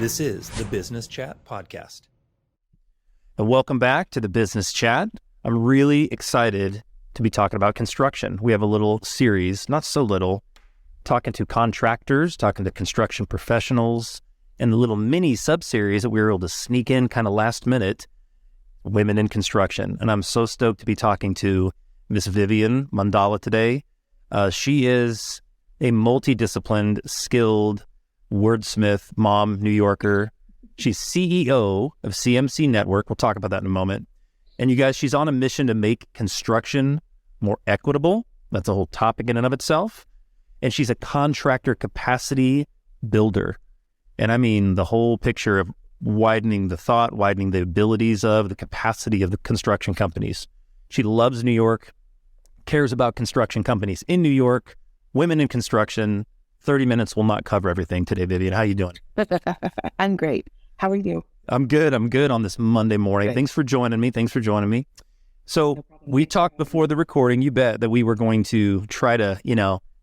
This is the Business Chat Podcast. And welcome back to the Business Chat. I'm really excited to be talking about construction. We have a little series, not so little, talking to contractors, talking to construction professionals, and the little mini sub-series that we were able to sneak in kind of last minute, women in construction. And I'm so stoked to be talking to Miss Vivian Mandala today. She is a multidisciplined, skilled wordsmith, mom, New Yorker. She's CEO of CMC Network. We'll talk about that in a moment. And you guys, she's on a mission to make construction more equitable. That's a whole topic in and of itself. And she's a contractor capacity builder. And I mean the whole picture of widening the thought, widening the abilities of the capacity of the construction companies. She loves New York, cares about construction companies in New York, women in construction. 30 minutes will not cover everything today, Vivian. How you doing? I'm great. How are you? I'm good on this Monday morning. Great. Thanks for joining me. So we talked before the recording, you bet, that we were going to try to,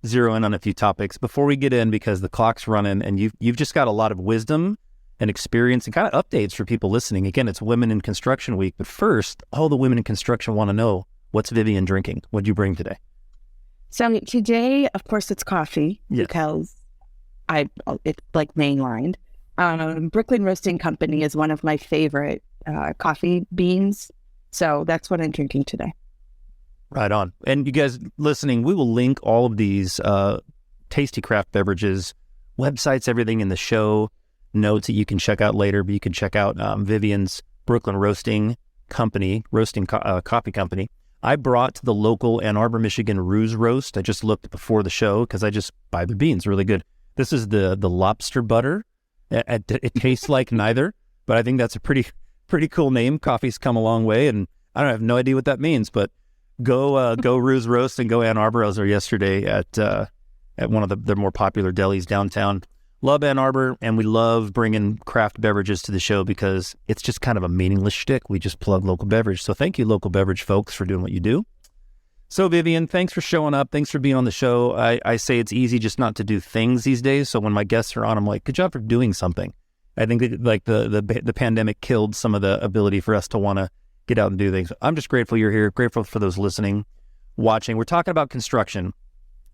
zero in on a few topics before we get in, because the clock's running and you've just got a lot of wisdom and experience and kind of updates for people listening. Again, it's Women in Construction Week, but first, all the women in construction want to know, what's Vivian drinking? What'd you bring today? So today, of course, it's coffee. Yes. Because it's like mainlined. Brooklyn Roasting Company is one of my favorite coffee beans. So that's what I'm drinking today. Right on. And you guys listening, we will link all of these tasty craft beverages, websites, everything in the show notes that you can check out later. But you can check out Vivian's Brooklyn Roasting Company, coffee company. I brought the local Ann Arbor, Michigan Ruse Roast. I just looked before the show because I just buy the beans. Really good. This is the lobster butter. It tastes like neither, but I think that's a pretty cool name. Coffee's come a long way, and I have no idea what that means, but go Ruse Roast and go Ann Arbor. I was there yesterday at one of their more popular delis downtown. Love Ann Arbor, and we love bringing craft beverages to the show because it's just kind of a meaningless shtick. We just plug local beverage. So thank you, local beverage folks, for doing what you do. So Vivian, thanks for showing up. Thanks for being on the show. I say it's easy just not to do things these days. So when my guests are on, I'm like, good job for doing something. I think that, like the pandemic killed some of the ability for us to want to get out and do things. I'm just grateful you're here. Grateful for those listening, watching. We're talking about construction,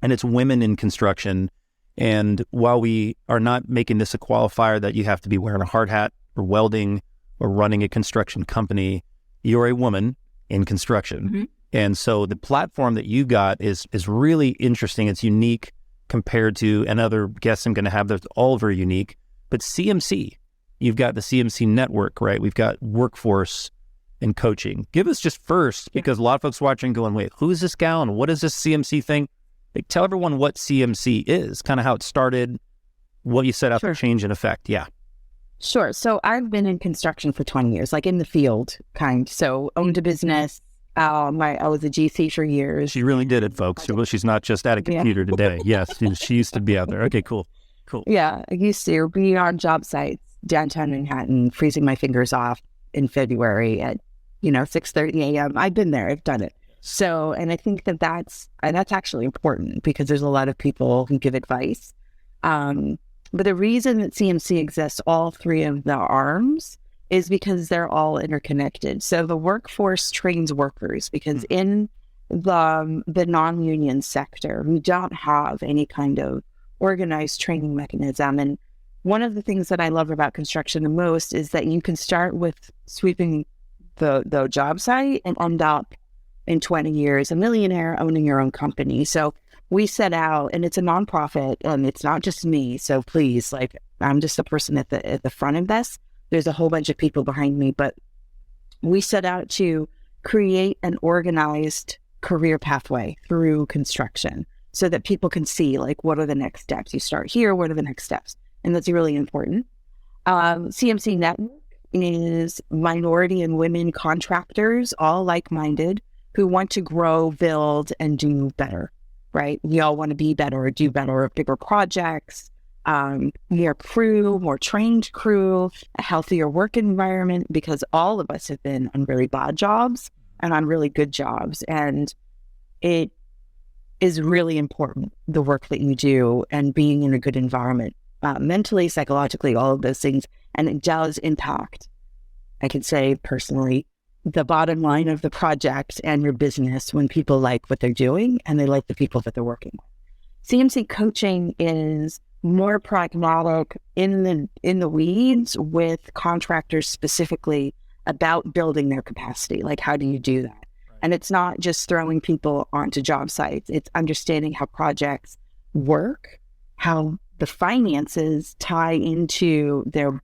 and it's women in construction. And while we are not making this a qualifier that you have to be wearing a hard hat or welding or running a construction company, you're a woman in construction. Mm-hmm. And so the platform that you got is really interesting. It's unique compared to, and other guests I'm going to have that's all very unique. But CMC, you've got the CMC Network, right? We've got Workforce and coaching. Give us just first, because a lot of folks watching going, wait, who is this gal and what is this CMC thing? Like, tell everyone what CMC is, kind of how it started, what you set out to change in effect. Yeah. Sure. So I've been in construction for 20 years, like in the field kind. So owned a business. I was a GC for years. She really did it, folks. She's not just at a computer today. Yes, she used to be out there. Okay, cool. Yeah, I used to be on job sites downtown Manhattan, freezing my fingers off in February at 6:30 a.m. I've been there. I've done it. So, and I think that's actually important because there's a lot of people who give advice. But the reason that CMC exists, all three of the arms, is because they're all interconnected. So the workforce trains workers because in the non-union sector, we don't have any kind of organized training mechanism. And one of the things that I love about construction the most is that you can start with sweeping the job site and end up in 20 years, a millionaire owning your own company. So we set out, and it's a nonprofit, and it's not just me. So please, I'm just the person at the front of this. There's a whole bunch of people behind me, but we set out to create an organized career pathway through construction so that people can see, what are the next steps? You start here, what are the next steps? And that's really important. CMC Network is minority and women contractors, all like-minded, who want to grow, build, and do better, right? We all want to be better, do better, bigger projects, more crew, more trained crew, a healthier work environment, because all of us have been on really bad jobs and on really good jobs. And it is really important, the work that you do and being in a good environment, mentally, psychologically, all of those things. And it does impact, I can say personally, the bottom line of the project and your business when people like what they're doing and they like the people that they're working with. CMC coaching is more pragmatic in the weeds with contractors specifically about building their capacity. Like, how do you do that? Right. And it's not just throwing people onto job sites. It's understanding how projects work, how the finances tie into their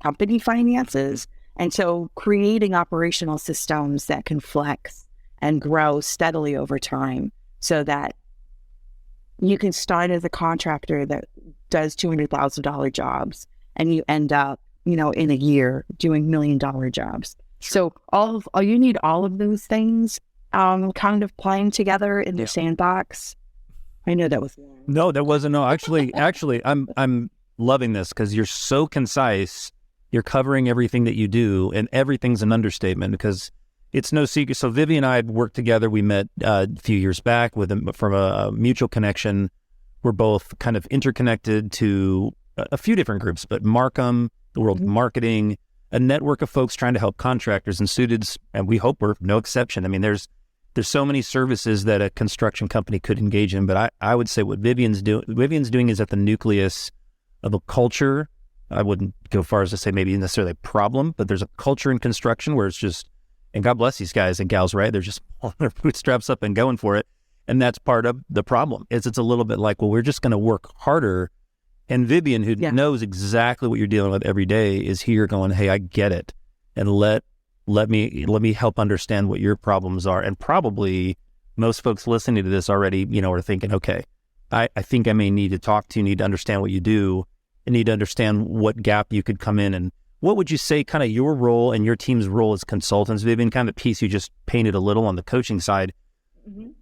company finances. And so creating operational systems that can flex and grow steadily over time so that you can start as a contractor that does $200,000 jobs and you end up, in a year doing $1 million jobs. So you need all of those things kind of playing together in the sandbox. I know that was long. No, that wasn't. No, actually, I'm loving this because you're so concise. You're covering everything that you do, and everything's an understatement because it's no secret. So Vivian and I had worked together. We met a few years back from a mutual connection. We're both kind of interconnected to a few different groups, but Markham, the world of marketing, a network of folks trying to help contractors and students, and we hope we're no exception. I mean, there's so many services that a construction company could engage in, but I would say what Vivian's doing is at the nucleus of a culture. I wouldn't go far as to say maybe necessarily a problem, but there's a culture in construction where it's just, and God bless these guys and gals, right? They're just pulling their bootstraps up and going for it. And that's part of the problem. It's a little bit like, well, we're just going to work harder. And Vivian, who knows exactly what you're dealing with every day, is here going, hey, I get it. And let me help understand what your problems are. And probably most folks listening to this already, are thinking, okay, I think I may need to understand what you do and need to understand what gap you could come in. And what would you say kind of your role and your team's role as consultants, Vivian, kind of piece you just painted a little on the coaching side.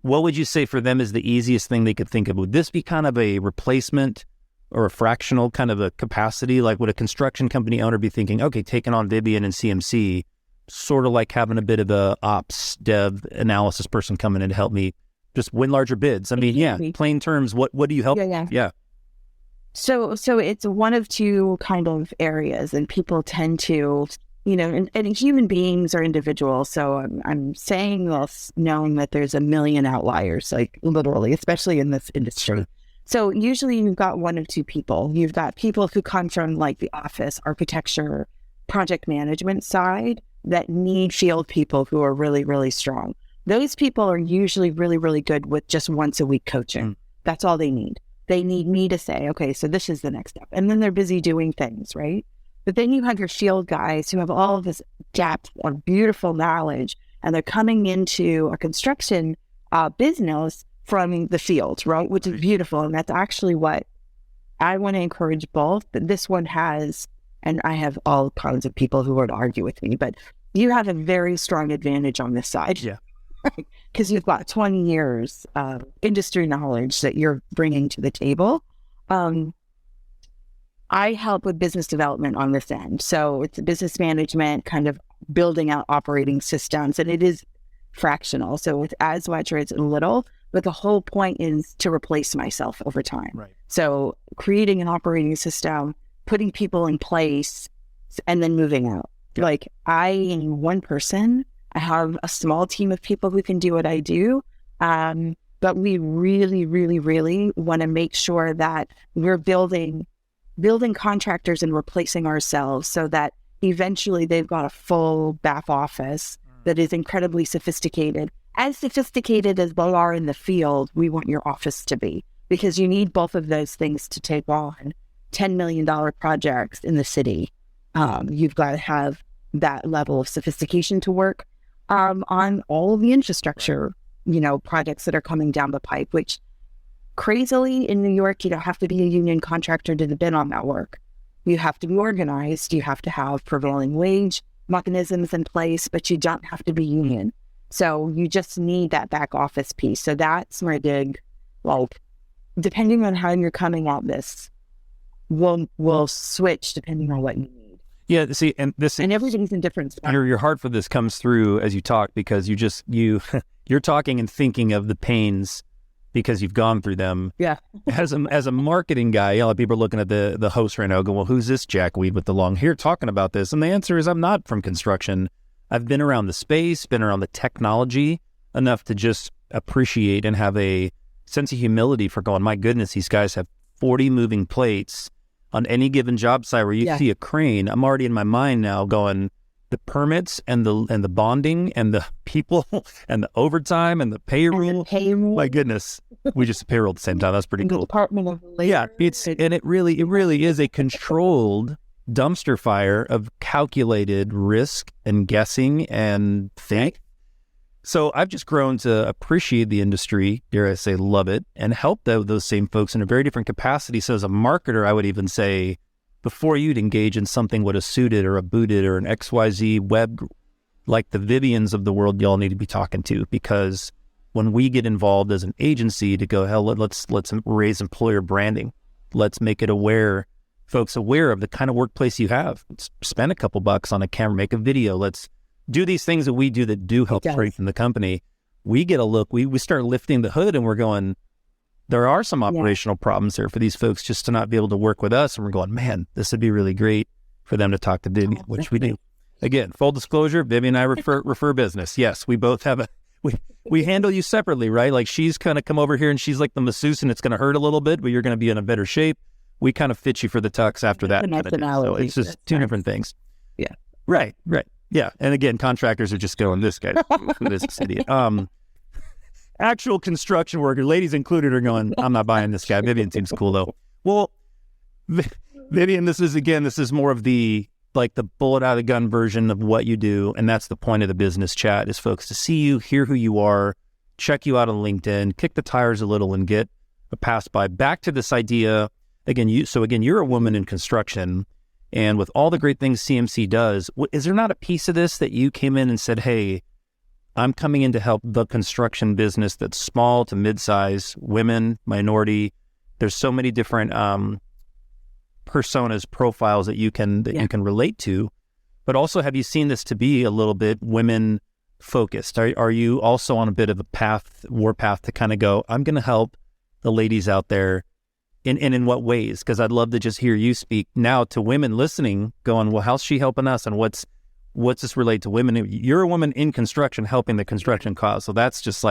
What would you say for them is the easiest thing they could think of? Would this be kind of a replacement or a fractional kind of a capacity? Like, would a construction company owner be thinking, okay, taking on Vivian and CMC, sort of like having a bit of a ops dev analysis person come in and help me just win larger bids? I mean, plain terms, what do you help? Yeah. So it's one of two kind of areas, and people tend to, and human beings are individual. So I'm saying this knowing that there's a million outliers, like literally, especially in this industry. Sure. So usually you've got one of two people. You've got people who come from like the office, architecture, project management side that need field people who are really, really strong. Those people are usually really, really good with just once a week coaching. That's all they need. They need me to say, okay, so this is the next step. And then they're busy doing things, right? But then you have your field guys who have all of this depth of beautiful knowledge, and they're coming into a construction business from the field, right? Which is beautiful. And that's actually what I want to encourage both. But this one has, and I have all kinds of people who would argue with me, but you have a very strong advantage on this side. Yeah. Because you've got 20 years of industry knowledge that you're bringing to the table. I help with business development on this end. So it's business management, kind of building out operating systems, and it is fractional. So it's as much or it's little, but the whole point is to replace myself over time. Right. So creating an operating system, putting people in place, and then moving out. Yeah. Like, I am one person. I have a small team of people who can do what I do. But we really, really, really want to make sure that we're building contractors and replacing ourselves so that eventually they've got a full back office that is incredibly sophisticated. As sophisticated as they are in the field, we want your office to be, because you need both of those things to take on $10 million projects in the city. You've got to have that level of sophistication to work on all of the infrastructure, projects that are coming down the pipe, which crazily in New York, you don't have to be a union contractor to bid on that work. You have to be organized. You have to have prevailing wage mechanisms in place, but you don't have to be union. So you just need that back office piece. So that's my big, depending on how you're coming at this, we'll switch depending on what you need. Yeah, see, and everything's in different spots. Your heart for this comes through as you talk, because you're talking and thinking of the pains because you've gone through them. Yeah. As a marketing guy, a lot of people are looking at the host right now going, well, who's this jackweed with the long hair talking about this? And the answer is I'm not from construction. I've been around the space, been around the technology enough to just appreciate and have a sense of humility for going, my goodness, these guys have 40 moving plates on any given job site where you see a crane. I'm already in my mind now going, the permits and the bonding and the people and the overtime and the payroll. My goodness, we just payroll at the same time. That's pretty cool. Department of Labor. Yeah, it really is a controlled dumpster fire of calculated risk and guessing and think. So I've just grown to appreciate the industry, dare I say, love it, and help those same folks in a very different capacity. So as a marketer, I would even say, before you'd engage in something with a Suited or a Booted or an XYZ web, like the Vivians of the world, y'all need to be talking to, because when we get involved as an agency to go, hell, let's raise employer branding. Let's make it folks aware of the kind of workplace you have. Let's spend a couple bucks on a camera, make a video. Let's do these things that we do that do help strengthen the company. We get a look, we start lifting the hood and we're going, there are some operational problems there for these folks just to not be able to work with us. And we're going, man, this would be really great for them to talk to Vivian, which we do. Again, full disclosure, Vivian and I refer business. Yes, we both have we handle you separately, right? Like she's kind of come over here and she's like the masseuse and it's going to hurt a little bit, but you're going to be in a better shape. We kind of fit you for the tux after that. So it's just two different things. Yeah. Right. Yeah. And again, contractors are just going, this guy, this idiot. Actual construction workers, ladies included, are going, I'm not buying this guy. Vivian seems cool though. Well, Vivian, this is more of the bullet out of the gun version of what you do. And that's the point of the business chat, is folks to see you, hear who you are, check you out on LinkedIn, kick the tires a little and get a pass by. Back to this idea, again, you're a woman in construction, and with all the great things CMC does, is there not a piece of this that you came in and said, hey, I'm coming in to help the construction business that's small to mid-size, women, minority. There's so many different personas, profiles that you can relate to. But also, have you seen this to be a little bit women focused? Are you also on a bit of a warpath to kind of go, I'm going to help the ladies out there, in what ways? Because I'd love to just hear you speak now to women listening, going, well, how's she helping us, and what's this relate to women? You're a woman in construction helping the construction cause. So that's just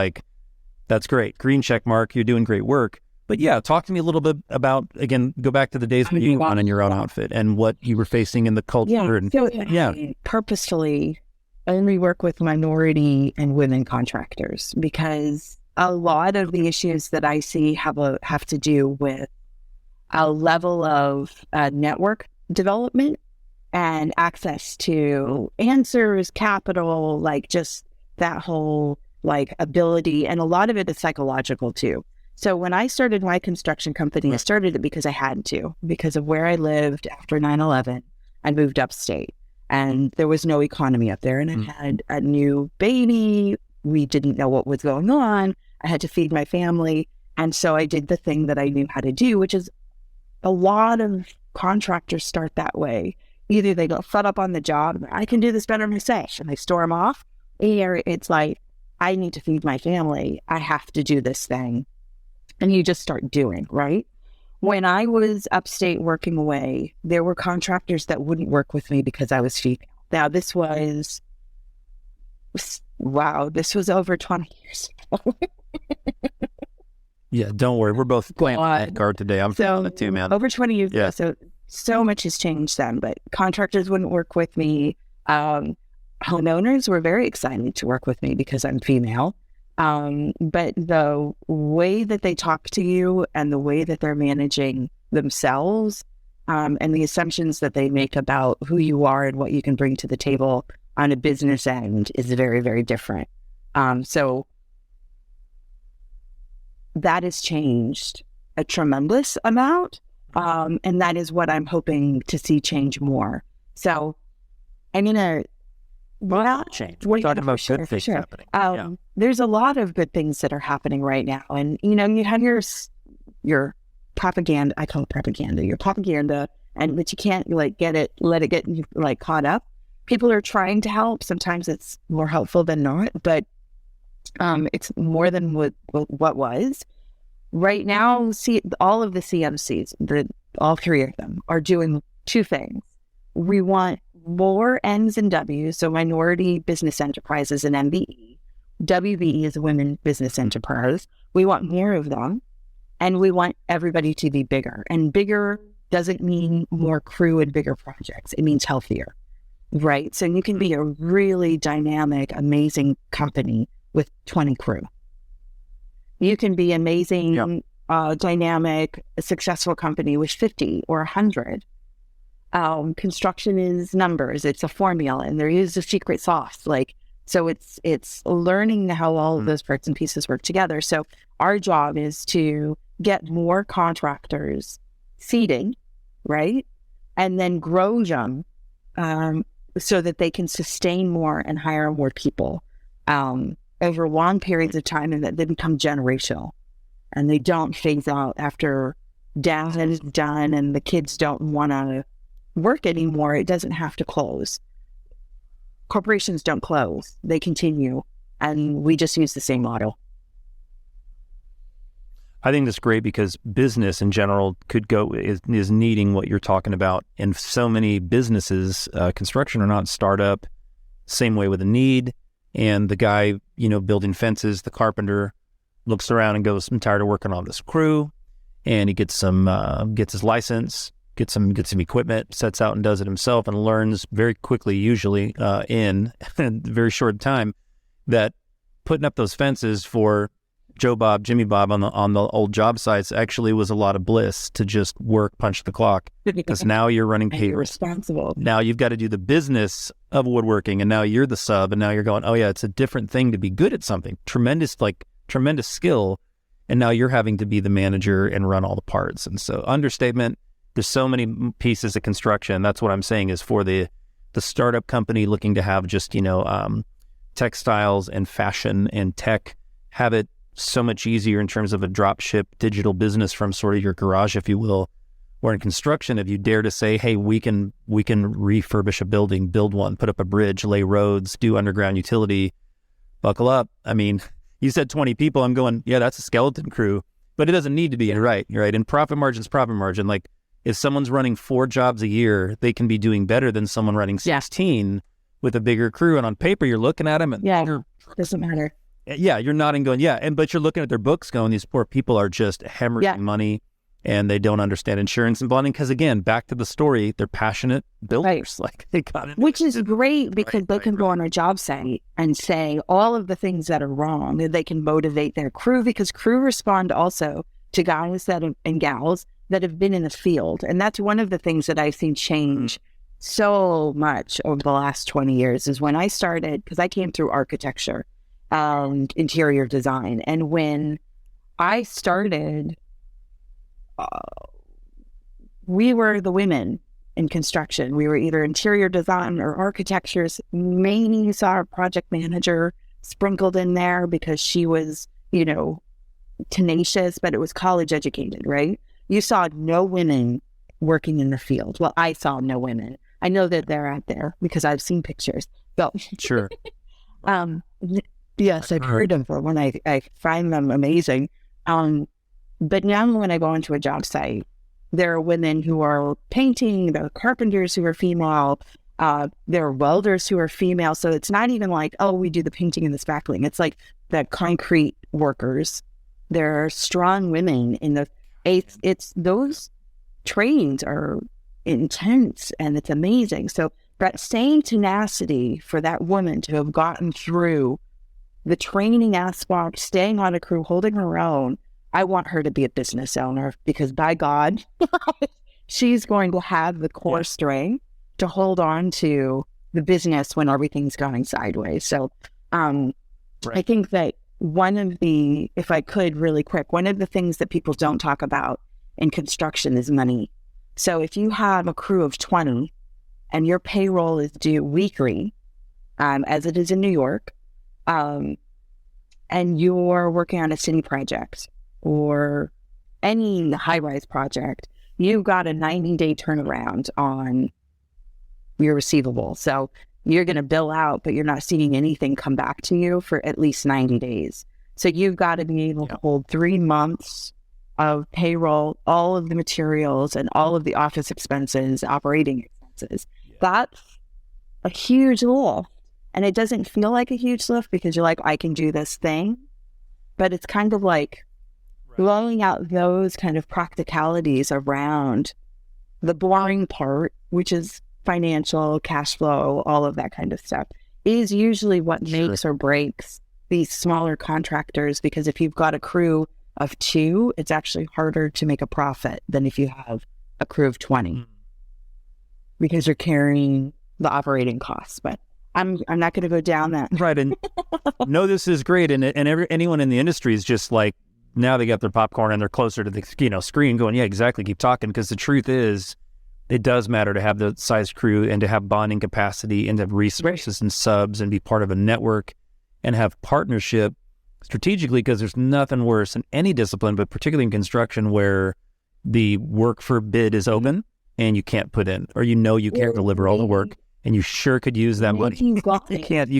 that's great. Green check mark. You're doing great work. But yeah, talk to me a little bit about, again, go back to the days when you were on in your own outfit and what you were facing in the culture. I purposefully only work with minority and women contractors, because a lot of the issues that I see have to do with a level of network development and access to answers, capital, just that whole ability. And a lot of it is psychological too. So when I started my construction company, I started it because I had to, because of where I lived after 9/11. I moved upstate and there was no economy up there. And I had a new baby. We didn't know what was going on. I had to feed my family. And so I did the thing that I knew how to do, which is a lot of contractors start that way. Either they get fed up on the job, I can do this better myself, and they storm off, or it's like, I need to feed my family. I have to do this thing. And you just start doing, right? When I was upstate working away, there were contractors that wouldn't work with me because I was female. Now, this was over 20 years ago. Yeah, don't worry. We're both playing that card today. I'm feeling it too, man. Over 20 years ago, so much has changed then, but contractors wouldn't work with me. Homeowners were very excited to work with me because I'm female. But the way that they talk to you and the way that they're managing themselves, and the assumptions that they make about who you are and what you can bring to the table on a business end is very, very different. So that has changed a tremendous amount. And that is what I'm hoping to see change more. So I'm going to change. We're talking about good things happening. There's a lot of good things that are happening right now. And, you have your propaganda, I call it propaganda, your propaganda, but you can't let it get you caught up. People are trying to help. Sometimes it's more helpful than not, but it's more than what was. Right now, all of the CMCs, all three of them, are doing two things. We want more N's and W's, so minority business enterprises and MBE. WBE is a women business enterprise. We want more of them, and we want everybody to be bigger. And bigger doesn't mean more crew and bigger projects. It means healthier, right? So you can be a really dynamic, amazing company with 20 crew. You can be amazing, dynamic, successful company with 50 or 100. Construction is numbers. It's a formula, and there is a secret sauce. So it's learning how all of those parts and pieces work together. So our job is to get more contractors seating, right? And then grow them so that they can sustain more and hire more people over long periods of time, and that they become generational and they don't phase out after dad is done and the kids don't want to work anymore. It doesn't have to close. Corporations don't close. They continue, and we just use the same model. I think that's great because business in general is needing what you're talking about. And so many businesses, construction are not startup, same way with a need. And the guy, building fences, the carpenter looks around and goes, I'm tired of working on this crew. And he gets his license, gets some equipment, sets out and does it himself, and learns very quickly, usually in a very short time, that putting up those fences for Joe Bob, Jimmy Bob on the old job sites actually was a lot of bliss to just work, punch the clock, because now you're running payroll. You're responsible. Now you've got to do the business of woodworking, and now you're the sub, and now you're going, oh yeah, it's a different thing to be good at something. Tremendous skill, and now you're having to be the manager and run all the parts. And so, understatement, there's so many pieces of construction. That's what I'm saying is for the startup company looking to have just, textiles and fashion and tech, have it so much easier in terms of a drop ship digital business from sort of your garage, if you will. Or in construction, if you dare to say, hey, we can refurbish a building, build one, put up a bridge, lay roads, do underground utility, buckle up. I mean, you said 20 people. I'm going, yeah, that's a skeleton crew, but it doesn't need to be. Right. And profit margin's profit margin. Like if someone's running 4 jobs a year, they can be doing better than someone running 16 with a bigger crew. And on paper, you're looking at them and doesn't matter. Yeah, you're nodding going, but you're looking at their books going, these poor people are just hemorrhaging money and they don't understand insurance and bonding. Because again, back to the story, they're passionate builders. Like they got it. Which is great because they can go on a job site and say all of the things that are wrong. They can motivate their crew because crew respond also to guys and gals that have been in the field. And that's one of the things that I've seen change so much over the last 20 years is when I started, because I came through architecture. Interior design. And when I started, we were the women in construction. We were either interior design or architectures. Maybe you saw a project manager sprinkled in there because she was, tenacious, but it was college educated, right? You saw no women working in the field. Well, I saw no women. I know that they're out there because I've seen pictures. So, sure. Yes, I've heard of them when I find them amazing. But now when I go into a job site, there are women who are painting, there are carpenters who are female, there are welders who are female. So it's not even like, oh, we do the painting and the spackling. It's like the concrete workers. There are strong women in the it's those trains are intense and it's amazing. So that same tenacity for that woman to have gotten through the training aspect, staying on a crew, holding her own, I want her to be a business owner because by God, she's going to have the core strength to hold on to the business when everything's going sideways. So I think that if I could really quick, one of the things that people don't talk about in construction is money. So if you have a crew of 20 and your payroll is due weekly, as it is in New York, and you're working on a city project or any high-rise project, you've got a 90-day turnaround on your receivable. So you're going to bill out, but you're not seeing anything come back to you for at least 90 days. So you've got to be able to hold 3 months of payroll, all of the materials and all of the office expenses, operating expenses. That's a huge lift. And it doesn't feel like a huge lift because you're like, I can do this thing. But it's kind of like blowing out those kind of practicalities around the boring part, which is financial, cash flow, all of that kind of stuff, is usually what makes or breaks these smaller contractors. Because if you've got a crew of 2, it's actually harder to make a profit than if you have a crew of 20 because you're carrying the operating costs. But I'm not going to go down that. Right. And no, this is great. And anyone in the industry is just like, now they got their popcorn and they're closer to the screen going, yeah, exactly. Keep talking. Because the truth is, it does matter to have the size crew and to have bonding capacity and to have resources and subs and be part of a network and have partnership strategically, because there's nothing worse in any discipline, but particularly in construction, where the work for bid is open and you can't put in, or you can't deliver all the work. And you sure could use that money. You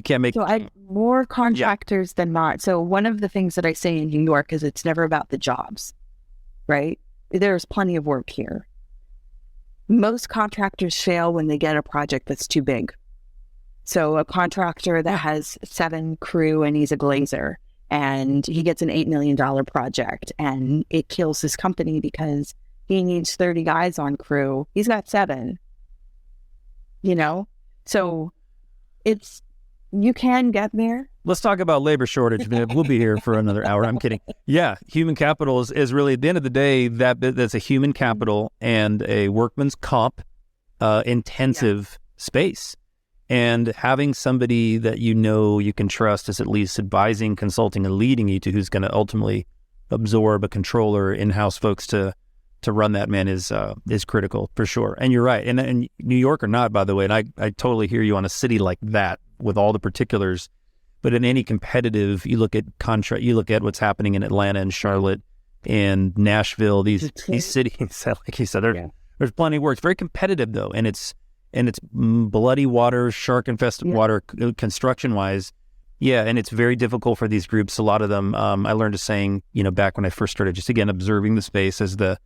can't make. So I have more contractors than not. So one of the things that I say in New York is it's never about the jobs, right? There's plenty of work here. Most contractors fail when they get a project that's too big. So a contractor that has 7 crew and he's a glazer and he gets an $8 million project and it kills his company because he needs 30 guys on crew. He's got 7. So you can get there. Let's talk about labor shortage. We'll be here for another hour. I'm kidding. Yeah. Human capital is really, at the end of the day, that's a human capital and a workman's comp intensive space. And having somebody that you can trust is at least advising, consulting, and leading you to who's going to ultimately absorb a controller, in-house folks to run that, man, is critical for sure. And you're right. And New York or not, by the way, and I totally hear you on a city like that with all the particulars. But in any competitive, you look at what's happening in Atlanta and Charlotte and Nashville, these cities, like you said, there's plenty of work. It's very competitive though, and it's bloody water, shark infested water, construction wise. Yeah, and it's very difficult for these groups. A lot of them, I learned a saying, back when I first started, just again observing the space as the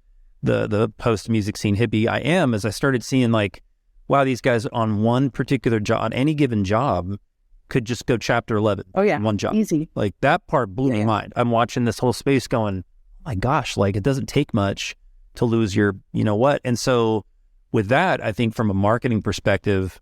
post music scene hippie I am, as I started seeing like, wow, these guys on one particular job, on any given job, could just go chapter 11. Oh yeah, in one job, easy. Like that part blew my mind. I'm watching this whole space going, oh my gosh, like it doesn't take much to lose your, what. And so with that, I think from a marketing perspective,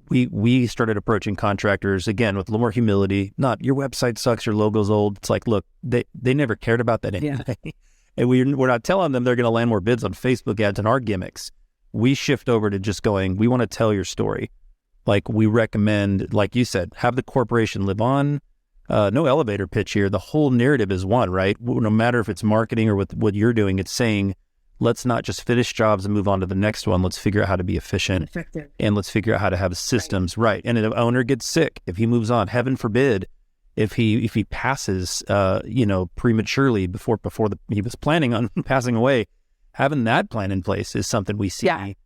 we started approaching contractors again with a little more humility. Not your website sucks, your logo's old. It's like, look, they never cared about that anyway. Yeah. And we're not telling them they're going to land more bids on Facebook ads and our gimmicks. We shift over to just going, we want to tell your story. Like we recommend, like you said, have the corporation live on. No elevator pitch here. The whole narrative is one, right? No matter if it's marketing or what you're doing, it's saying, let's not just finish jobs and move on to the next one. Let's figure out how to be efficient. Effective. And let's figure out how to have systems right. And if an owner gets sick, if he moves on, heaven forbid, if he passes, prematurely before he was planning on passing away, having that plan in place is something we see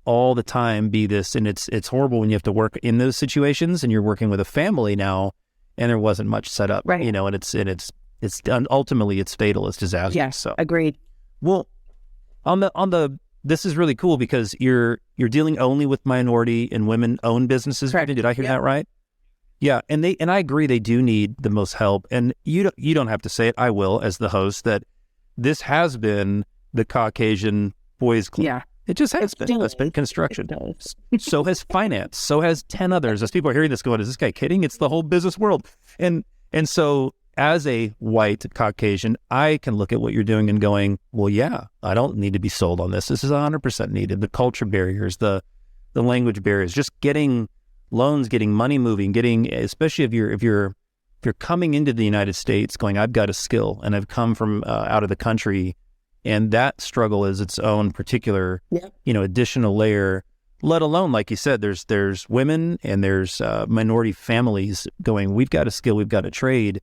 all the time be this. And it's horrible when you have to work in those situations and you're working with a family now and there wasn't much set up, right. And it's ultimately it's fatal, it's disastrous. Yeah, so agreed. Well, this is really cool because you're dealing only with minority and women owned businesses. Correct. Did I hear that right? Yeah. And I agree they do need the most help. And you don't have to say it. I will, as the host, that this has been the Caucasian boys club. Yeah. It just has been. It's been construction. So has finance. So has 10 others. As people are hearing this going, is this guy kidding? It's the whole business world. And so as a white Caucasian, I can look at what you're doing and going, well, yeah, I don't need to be sold on this. This is 100% needed. The culture barriers, the language barriers, just getting loans, getting money moving, especially if you're coming into the United States going, I've got a skill and I've come from out of the country, and that struggle is its own particular, additional layer, let alone, like you said, there's women and there's minority families going, we've got a skill, we've got a trade.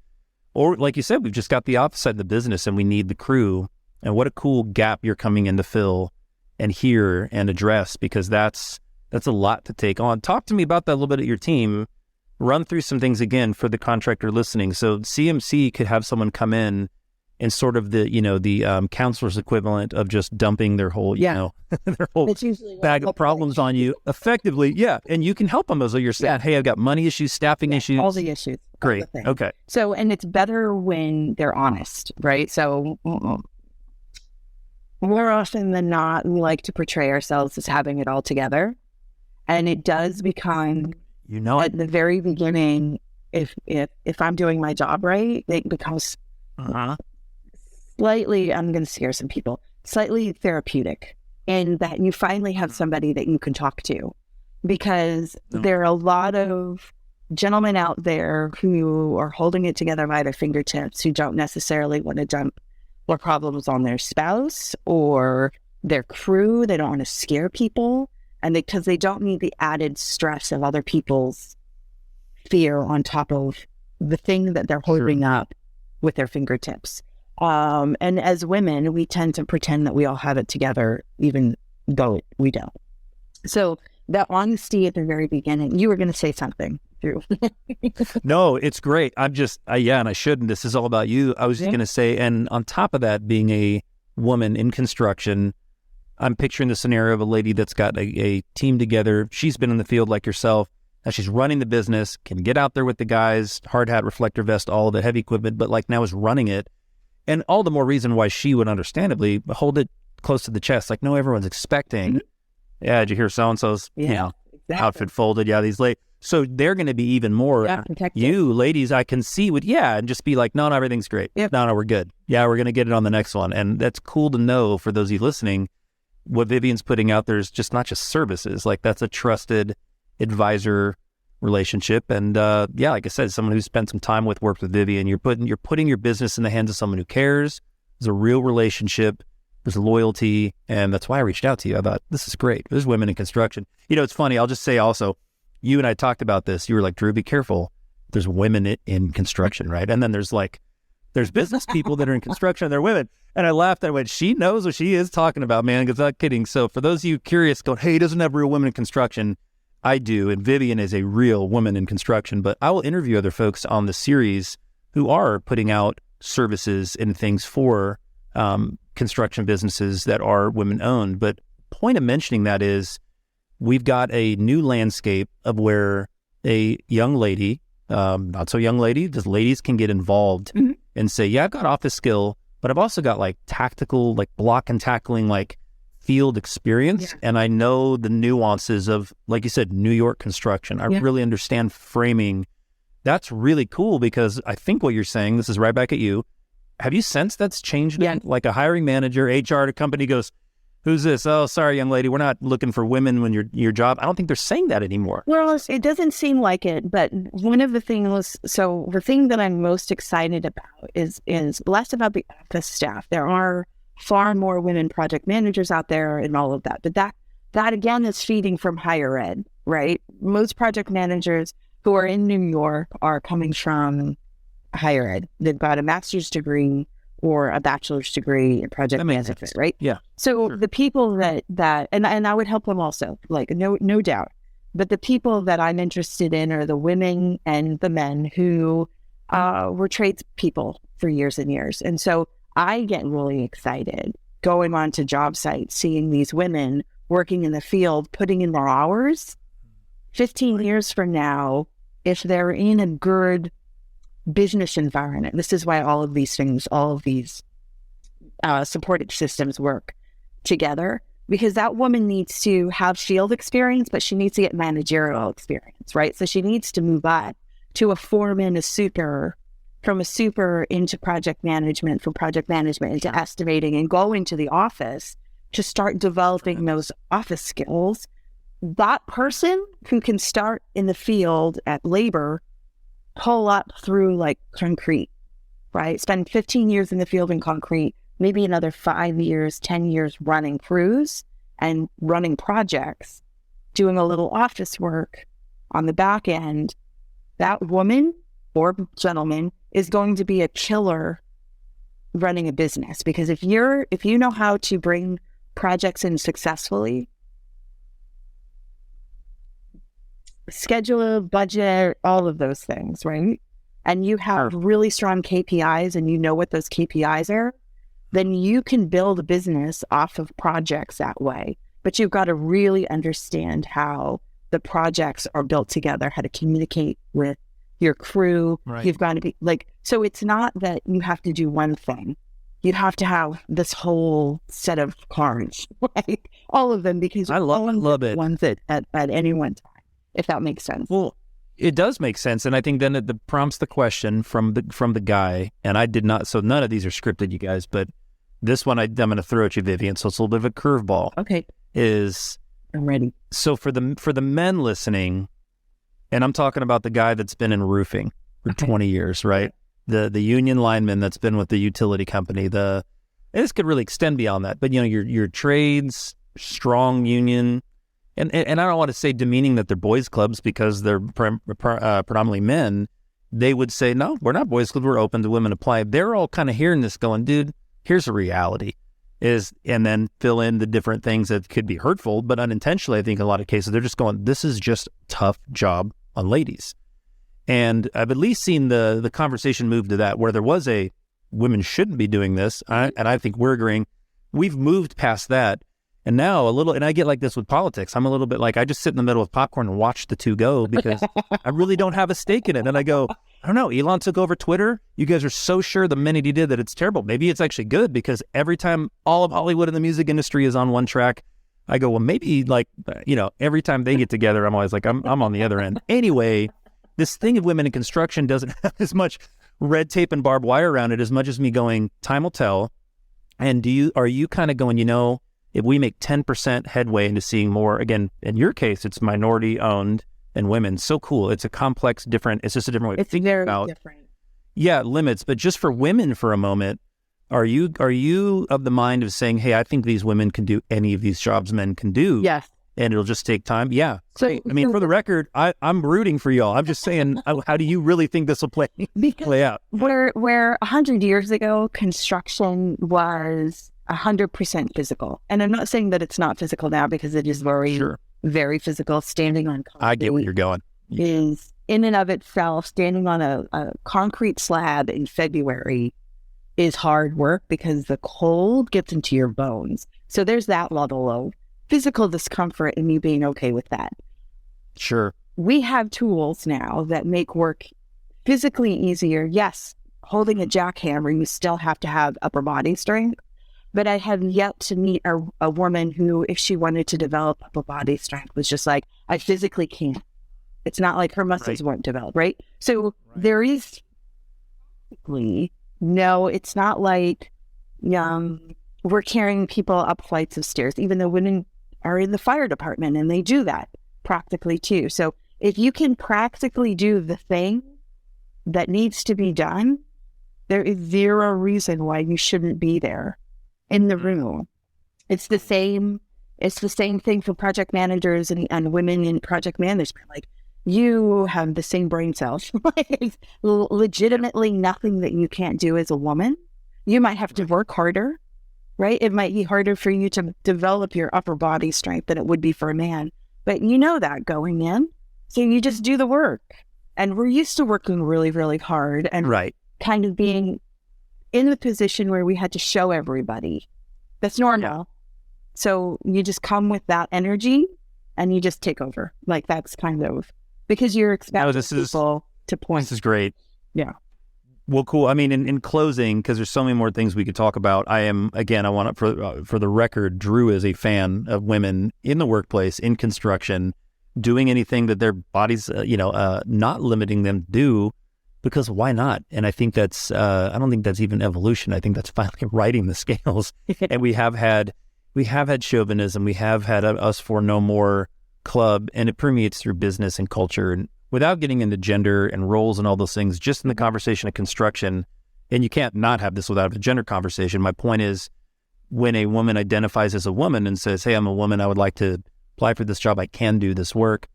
Or like you said, we've just got the opposite of the business and we need the crew. And what a cool gap you're coming in to fill and hear and address, because that's a lot to take on. Talk to me about that a little bit at your team. Run through some things again for the contractor listening. So CMC could have someone come in and sort of the counselor's equivalent of just dumping their whole, their whole bag of problems on you effectively. Yeah. And you can help them as though you're saying, hey, I've got money issues, staffing issues. All the issues. Great. Okay. So, and it's better when they're honest, right? So more often than not, we like to portray ourselves as having it all together. And it does become, at the very beginning, if I'm doing my job right, it becomes slightly, I'm going to scare some people, slightly therapeutic, in that you finally have somebody that you can talk to, because there are a lot of gentlemen out there who are holding it together by their fingertips, who don't necessarily want to dump their problems on their spouse or their crew. They don't want to scare people, and because they don't need the added stress of other people's fear on top of the thing that they're holding up with their fingertips. And as women, we tend to pretend that we all have it together, even though we don't. So that honesty at the very beginning, you were going to say something, Drew. No, it's great. I'm just, and I shouldn't. This is all about you. I was just going to say, and on top of that, being a woman in construction, I'm picturing the scenario of a lady that's got a team together. She's been in the field like yourself. Now she's running the business, can get out there with the guys, hard hat, reflector vest, all the heavy equipment, but like now is running it. And all the more reason why she would understandably hold it close to the chest. Like, no, everyone's expecting, did you hear so-and-so's, outfit folded? Yeah, these late. So they're going to be even more, you ladies, I can see would, and just be like, no, everything's great. Yep. No, we're good. Yeah, we're going to get it on the next one. And that's cool to know for those of you listening. What Vivian's putting out there is just not just services. Like, that's a trusted advisor relationship. And like I said, someone who's spent some time worked with Vivian, you're putting your business in the hands of someone who cares. There's a real relationship. There's loyalty. And that's why I reached out to you. I thought, this is great. There's women in construction. It's funny. I'll just say also, you and I talked about this. You were like, Drew, be careful. There's women in construction, right? And then there's business people that are in construction and they're women. And I laughed. I went, she knows what she is talking about, man. Because I'm not kidding. So for those of you curious, going, hey, he doesn't have real women in construction. I do. And Vivian is a real woman in construction. But I will interview other folks on the series who are putting out services and things for construction businesses that are women owned. But point of mentioning that is we've got a new landscape of where a young lady, not so young lady, just ladies can get involved and say, I've got office skill, but I've also got like tactical, like block and tackling, like field experience. And I know the nuances of, like you said, New York construction. I really understand framing. That's really cool, because I think what you're saying, this is right back at you. Have you sensed that's changed? Like a hiring manager, HR at a company goes, who's this? Oh, sorry, young lady, we're not looking for women when your job. I don't think they're saying that anymore. Well, it doesn't seem like it, but one of the things, so the thing that I'm most excited about is less about the office staff. There are far more women project managers out there and all of that, but that again is feeding from higher ed, right? Most project managers who are in New York are coming from higher ed. They've got a master's degree or a bachelor's degree in project management, right? Yeah. So the people that and I would help them also, like no doubt. But the people that I'm interested in are the women and the men who were tradespeople for years and years. And so I get really excited going on to job sites, seeing these women working in the field, putting in their hours. 15 years from now, if they're in a good business environment, this is why all of these things, all of these supported systems work together, because that woman needs to have field experience, but she needs to get managerial experience, right? So she needs to move up to a foreman, a super, from a super into project management, from project management into estimating, and go into the office to start developing those office skills. That person who can start in the field at labor, pull up through like concrete, right? Spend 15 years in the field in concrete, maybe another 5 years, 10 years running crews and running projects, doing a little office work on the back end. That woman or gentleman is going to be a killer running a business, because if you know how to bring projects in successfully, schedule, budget, all of those things, right? and you have really strong KPIs and you know what those KPIs are, then you can build a business off of projects that way. But you've got to really understand how the projects are built together, how to communicate with your crew. Right. You've got to be like, so it's not that you have to do one thing. You'd have to have this whole set of cards, like all of them, because I love it. Ones at any one time, if that makes sense. Well, it does make sense, and I think then it prompts the question from the guy, and I did not. So none of these are scripted, you guys, but this one I'm going to throw at you, Vivian. So it's a little bit of a curveball. Okay, I'm ready. So for the men listening, and I'm talking about the guy that's been in roofing for 20 years, right? The union lineman that's been with the utility company. And this could really extend beyond that, but your trades, strong union, and I don't want to say demeaning that they're boys clubs because they're predominantly men. They would say, no, we're not boys clubs. We're open to women apply. They're all kind of hearing this, going, dude, here's the reality. And then fill in the different things that could be hurtful, but unintentionally, I think in a lot of cases, they're just going, this is just a tough job on ladies. And I've at least seen the conversation move to that, where there was a women shouldn't be doing this. And I think we're agreeing. We've moved past that. And now and I get like this with politics. I'm a little bit like, I just sit in the middle of popcorn and watch the two go because I really don't have a stake in it. And I go, I don't know, Elon took over Twitter. You guys are so sure the minute he did that it's terrible. Maybe it's actually good, because every time all of Hollywood and the music industry is on one track, I go, well, maybe every time they get together, I'm always like, I'm on the other end. Anyway, this thing of women in construction doesn't have as much red tape and barbed wire around it as much as me going, time will tell. And are you kind of going, if we make 10% headway into seeing more, again, in your case, it's minority owned and women. So cool. It's a complex, it's just a different way of thinking about. It's very different. Yeah, limits. But just for women for a moment, are you of the mind of saying, hey, I think these women can do any of these jobs men can do? Yes. And it'll just take time? Yeah. So, for the record, I'm rooting for y'all. I'm just saying, how do you really think this will play out? Where 100 years ago, construction was 100% physical. And I'm not saying that it's not physical now, because it is very physical. Standing on concrete, I get where you're going. Is in and of itself, standing on a concrete slab in February is hard work, because the cold gets into your bones. So there's that level of physical discomfort and me being okay with that. Sure. We have tools now that make work physically easier. Yes, holding a jackhammer, you still have to have upper body strength. But I have yet to meet a woman who, if she wanted to develop upper body strength, was just like, I physically can't. It's not like her muscles won't develop, right? So there is, no, it's not like we're carrying people up flights of stairs, even though women are in the fire department and they do that practically too. So if you can practically do the thing that needs to be done, there is zero reason why you shouldn't be there in the room. It's the same thing for project managers and women in project management. Like, you have the same brain cells. It's legitimately nothing that you can't do as a woman. You might have to work harder, right? It might be harder for you to develop your upper body strength than it would be for a man. But you know that going in. So you just do the work. And we're used to working really, really hard and kind of being in the position where we had to show everybody. That's normal. Yeah. So you just come with that energy and you just take over. Like, that's kind of, because you're expecting people to point. This is great. Yeah. Well, cool. I mean, in closing, because there's so many more things we could talk about. I want to, for the record, Drew is a fan of women in the workplace, in construction, doing anything that their bodies, not limiting them to do, because why not? And I think that's, I don't think that's even evolution. I think that's finally righting the scales. And we have had chauvinism. We have had Us for No More club, and it permeates through business and culture. And without getting into gender and roles and all those things, just in the conversation of construction, and you can't not have this without a gender conversation. My point is, when a woman identifies as a woman and says, hey, I'm a woman, I would like to apply for this job, I can do this work.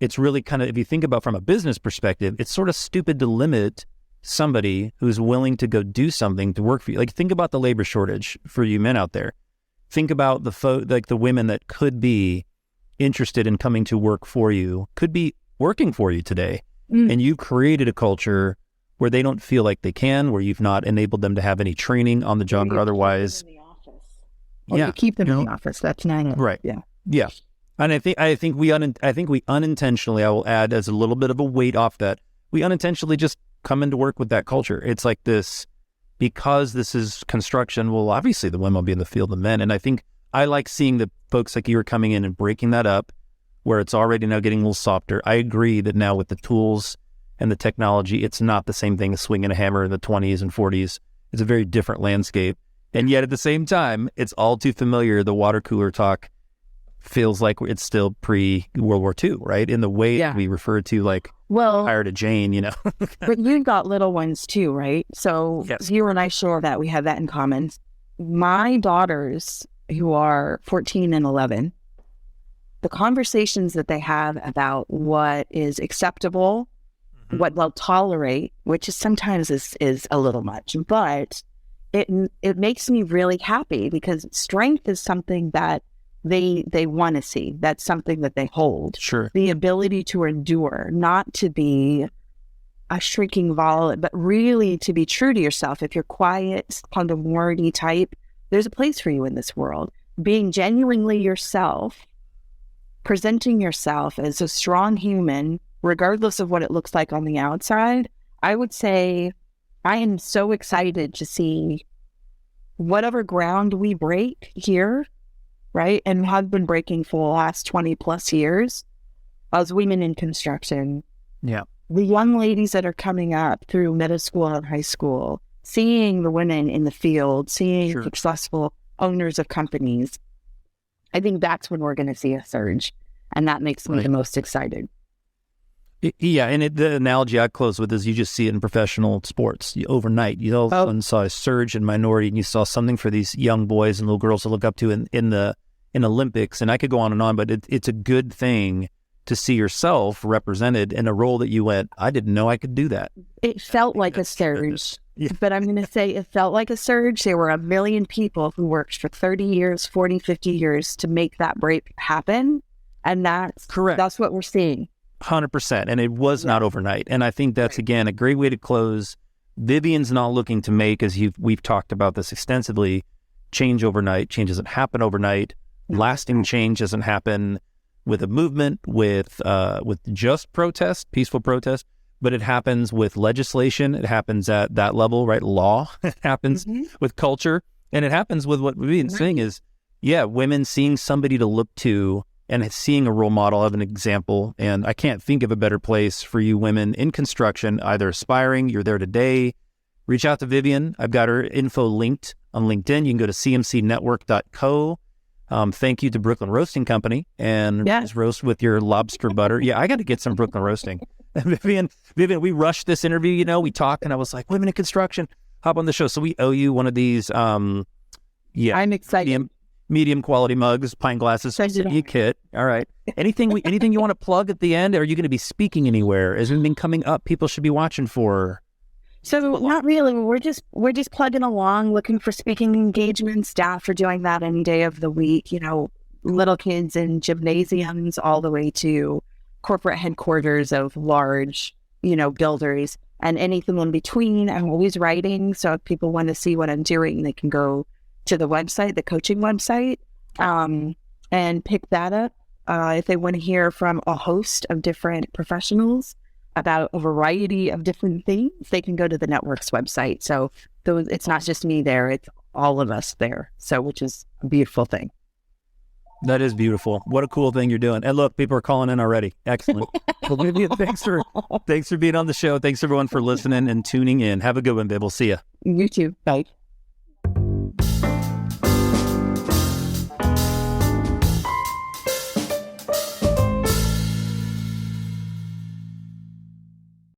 It's really kind of, if you think about from a business perspective, it's sort of stupid to limit somebody who's willing to go do something to work for you. Like, think about the labor shortage for you men out there. Think about the women that could be interested in coming to work for you, could be working for you today. And you created a culture where they don't feel like they can, where you've not enabled them to have any training on the job or otherwise. You keep them in the office. That's not right. Yeah. Yeah. And I think we unintentionally, I will add as a little bit of a weight off that, we unintentionally just come into work with that culture. It's like this, because this is construction, well, obviously the women will be in the field, the men. And I think I like seeing the folks like you are coming in and breaking that up, where it's already now getting a little softer. I agree that now with the tools and the technology, it's not the same thing as swinging a hammer in the 20s and 40s. It's a very different landscape. And yet at the same time, it's all too familiar. The water cooler talk feels like it's still pre-World War II, right? In the way we refer to like, hired a Jane, you know. But you've got little ones too, right? So you and I share that. We have that in common. My daughters, who are 14 and 11, the conversations that they have about what is acceptable, what they'll tolerate, which is sometimes is a little much, but it makes me really happy, because strength is something that they want to see. That's something that they hold. Sure. The ability to endure, not to be a shrinking violet, but really to be true to yourself. If you're quiet, kind of wordy type, there's a place for you in this world. Being genuinely yourself, presenting yourself as a strong human, regardless of what it looks like on the outside, I would say I am so excited to see whatever ground we break here, right? And have been breaking for the last 20 plus years as women in construction. Yeah. The young ladies that are coming up through middle school and high school, seeing the women in the field, seeing successful owners of companies, I think that's when we're going to see a surge. And that makes me the most excited. Yeah, and the analogy I close with is you just see it in professional sports. Overnight, you all of a sudden saw a surge in minority, and you saw something for these young boys and little girls to look up to in Olympics. And I could go on, but it's a good thing to see yourself represented in a role that you went, I didn't know I could do that. It felt like a surge, but I'm going to say it felt like a surge. There were 1 million people who worked for 30 years, 40, 50 years to make that break happen. And that's correct. That's what we're seeing. 100%. And it was not overnight. And I think that's, again, a great way to close. Vivian's not looking to make, as we've talked about this extensively, change overnight. Change doesn't happen overnight. Lasting change doesn't happen with a movement, with just protest, peaceful protest, but it happens with legislation. It happens at that level, right? Law. It happens with culture. And it happens with what Vivian's saying is, women seeing somebody to look to and seeing a role model of an example. And I can't think of a better place for you women in construction, either aspiring, you're there today, reach out to Vivian. I've got her info linked on LinkedIn. You can go to cmcnetwork.co. Thank you to Brooklyn Roasting Company and roast with your lobster butter. Yeah, I got to get some Brooklyn Roasting. Vivian, we rushed this interview, we talked and I was like, women in construction, hop on the show. So we owe you one of these, I'm excited. Medium quality mugs, pint glasses, you kit. All right. Anything you want to plug at the end? Are you going to be speaking anywhere? Is there anything coming up people should be watching for? So not really. We're just plugging along, looking for speaking engagements. Staff are doing that any day of the week. Little kids in gymnasiums, all the way to corporate headquarters of large, builders, and anything in between. I'm always writing, so if people want to see what I'm doing, they can go to the website, the coaching website, and pick that up. If they want to hear from a host of different professionals about a variety of different things, they can go to the network's website. So it's not just me there, it's all of us there. So, which is a beautiful thing. That is beautiful. What a cool thing you're doing. And look, people are calling in already. Excellent. Well, Vivian, thanks for being on the show. Thanks everyone for listening and tuning in. Have a good one, babe. We'll see you. You too. Bye.